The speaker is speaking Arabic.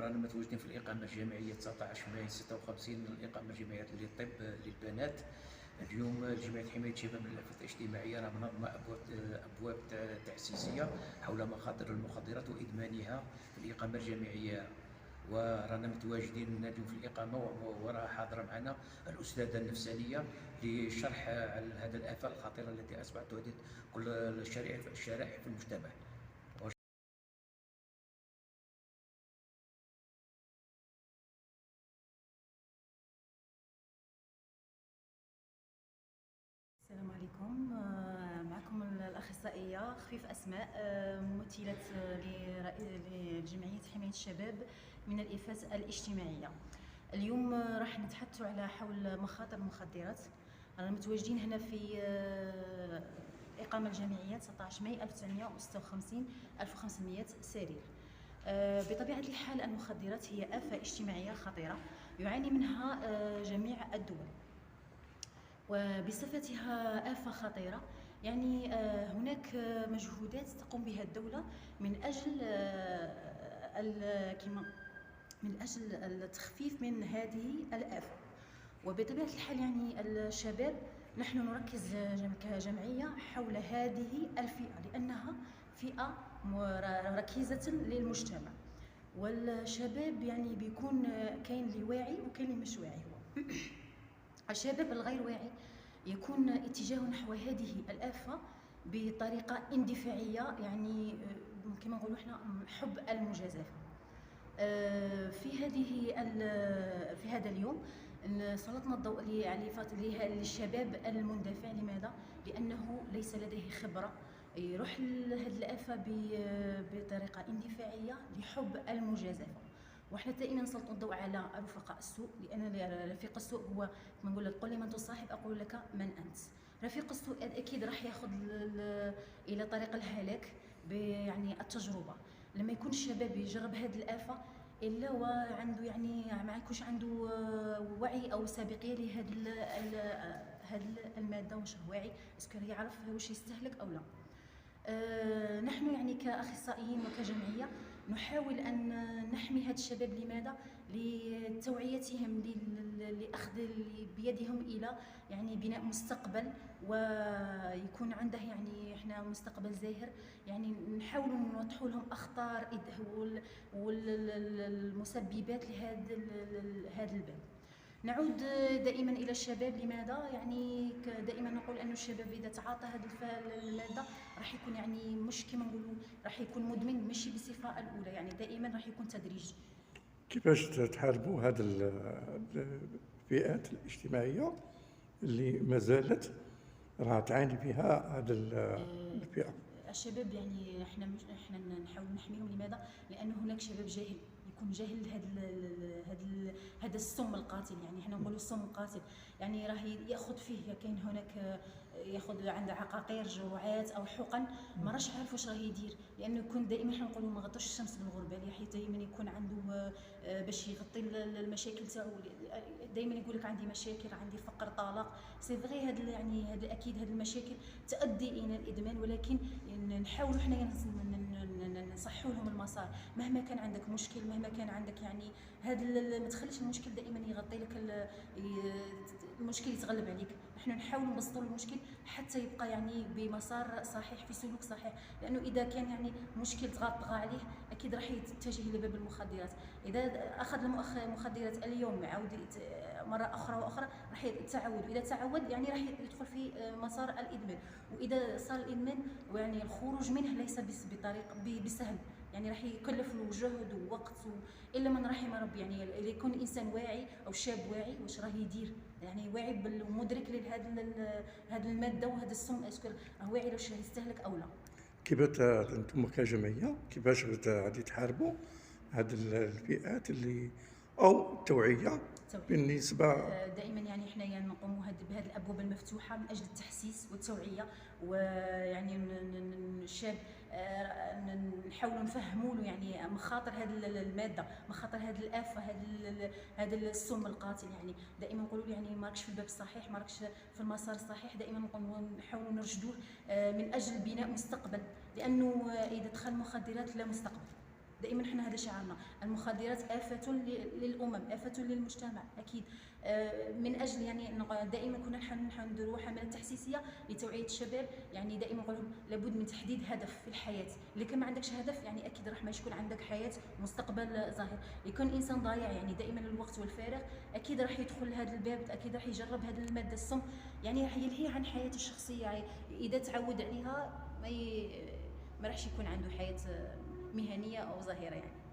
رانا متواجدين في الإقامة الجامعية 19 ماي 56 من الإقامة الجامعية للطب للبنات. اليوم جمعية حماية شباب من الآفات الاجتماعية راه منظمة أبواب تعزيزية حول مخاطر المخدرات وإدمانها في الإقامة الجامعية، ورانا متواجدين اليوم في الإقامة، وراه حاضرة معنا الأستاذة النفسانية لشرح على هذه الآفة الخطيرة التي أصبحت تهدد كل الشرائح في المجتمع. السلام عليكم. معكم الأخصائية خفيف أسماء، ممثلة لجمعية حماية الشباب من الآفات الاجتماعية. اليوم راح نتحدثوا على حول مخاطر المخدرات. رانا متواجدين هنا في الإقامة الجامعية 19 ماي 1956 1500 سرير. بطبيعة الحال المخدرات هي آفة اجتماعية خطيرة يعاني منها جميع الدول، وبصفتها آفة خطيرة يعني هناك مجهودات تقوم بها الدولة من أجل التخفيف من هذه الآفة. وبطبيعة الحال يعني الشباب نحن نركز كجمعية حول هذه الفئة لأنها فئة ركيزة للمجتمع، والشباب يعني بيكون كاين اللي واعي وكاين اللي مش واعي. هو الشباب الغير واعي يكون اتجاهه نحو هذه الآفة بطريقة اندفاعية، يعني كما نقولوا احنا حب المجازفة. في هذا اليوم سلطنا الضوء للشباب المندفع. لماذا؟ لأنه ليس لديه خبرة، يروح لهذه الآفة بطريقة اندفاعية لحب المجازفة. وحنا دائما نسلطوا الضوء على رفقاء السوء، لان رفيق السوء هو كما نقول لك قل لي من تصاحب اقول لك من انت. رفيق السوء اكيد راح ياخذ الى طريق الهلاك يعني التجربه. لما يكون الشباب يجرب هذه الآفة الا وعنده يعني ما يكونش عنده وعي او سابقيه لهذه الماده، واش هو واعي اسكو يعرف واش يستهلك او لا. نحن يعني كأخصائيين وكجمعية نحاول أن نحمي هذا الشباب. لماذا؟ لتوعيتهم، لأخذ بيدهم إلى يعني بناء مستقبل، ويكون عنده يعني إحنا مستقبل زاهر. يعني نحاول نوضحوا لهم أخطار والمسببات لهذا الباب. نعود دائما الى الشباب. لماذا؟ يعني دائما نقول ان الشباب اذا تعاطى هذه الماده راح يكون يعني مش كما نقولوا راح يكون مدمن، ماشي بصفه الاولى، يعني دائما راح يكون تدريج. كيفاش تحاربوا هذه الفئات الاجتماعيه اللي ما زالت راه تعاني فيها هذه الفئه؟ الشباب يعني احنا نحاول نحميهم. لماذا؟ لان هناك شباب جاهل، يكون جاهل هذا السم القاتل. يعني احنا نقولوا السم القاتل، يعني راه ياخذ فيه. كاين هناك ياخذ عنده عقاقير جرعات او حقن ما راش عارف واش راه يدير، لانه يكون دائما احنا نقولوا ما غطوش الشمس بالغربال، حيت دائما يكون عنده باش يغطي المشاكل تاعو. دائما يقول لك عندي مشاكل، عندي فقر، طلاق. سي فغي هذا يعني هذا اكيد هذه المشاكل تؤدي الى الادمان، ولكن نحاولوا حنا نصحوا لهم المسار. مهما كان عندك مشكل، مهما كان عندك يعني هذا ما تخليش المشكل دائما يغطي لك المشكل يتغلب عليك. نحن نحاولوا نبسطوا المشكل حتى يبقى يعني بمسار صحيح، في سلوك صحيح. لانه اذا كان يعني مشكل طغى عليه اكيد راح يتجه لباب المخدرات. اذا اخذ المخدرات اليوم عاود مره اخرى واخرى راح يتعود، واذا تعود يعني راح يدخل في مسار الادمان. واذا صار الادمان ويعني الخروج منه ليس بطريقه بسهل، يعني راح يكلف له جهد ووقت الا من رحم ربي. يعني اللي يكون انسان واعي او شاب واعي واش راه يدير، يعني واعي ومدرك لهذه الماده وهذا السم، اسكو راه واعي واش يستهلك او لا. كيفاش انتم كجمعيه كيفاش غادي تحاربوا هذه الفئات اللي او التوعيه بالنسبه؟ دائما يعني احنا يعني نقوموا بهذه الابواب المفتوحه من اجل التحسيس والتوعيه، ويعني الشاب نحاولوا نفهموا له يعني مخاطر هذه الماده، مخاطر هذه الافه، هذا السم القاتل. يعني دائما نقولوا له يعني ماكش في الباب الصحيح، ماكش في المسار الصحيح. دائما نحاولوا نرشدوه من اجل بناء مستقبل، لانه اذا دخل المخدرات لا مستقبل. دائما احنا هذا شعارنا، المخدرات آفة للأمم، آفة للمجتمع أكيد. من أجل يعني دائما كنا نديروا حملات تحسيسية لتوعية الشباب، يعني دائما نقول لهم لابد من تحديد هدف في الحياة. اللي كان ما عندكش هدف يعني أكيد راح ما يكون عندك حياة مستقبل ظاهر. يكون الإنسان ضايع يعني دائما الوقت والفارغ، أكيد راح يدخل هذا الباب، أكيد راح يجرب هذه المادة السم، يعني راح يلهي عن حياته الشخصية. إذا تعود عليها ما راحش يكون عنده حياة مهنية أو ظاهرة يعني.